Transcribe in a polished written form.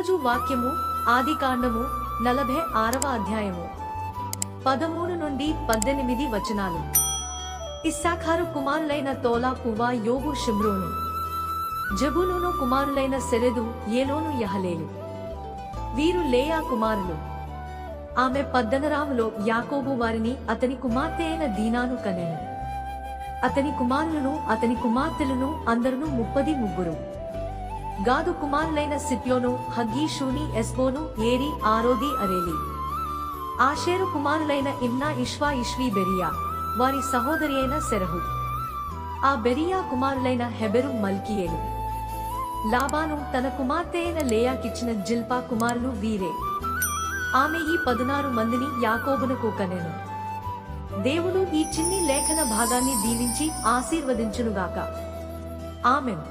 ఈరోజు వాక్యము ఆదికాండము 46వ అధ్యాయము 13 నుండి 18 వచనాలు. ఇస్సాఖారు కుమారులైన తోలా పువ్వా యోబు షిమ్రోను. జబూలూను కుమారులైన సెరెదు ఏలోను యహలేలు. వీరు లేయా కుమారులు. ఆమె పద్దనరాములో యాకోబు వారిని అతని కుమార్తె అయిన దీనాను కనెను. అతని కుమారులను అతని కుమార్తెలను అందరును 33. గాదు కుమారులైన సిప్యోను హగ్గీ షూని ఎస్బోను ఏరి ఆరోది అరేలి. Asher కుమారులైన Imnah Ishvah Ishvi Beriah వారి సహోదరి అయిన సెరహు. ఆ బెరియా కుమారులైన హెబెరు మల్కియేలు. లాబాను తన కుమార్తె అయిన లేయాకిచ్చిన జిల్పా కుమారులు వీరే. ఆమె ఈ 16 మందిని యాకోబునకు కనెను. దేవుడు ఈ చిన్ని లేఖన భాగాన్ని దీవించి ఆశీర్వదించునుగాక. ఆమెన్.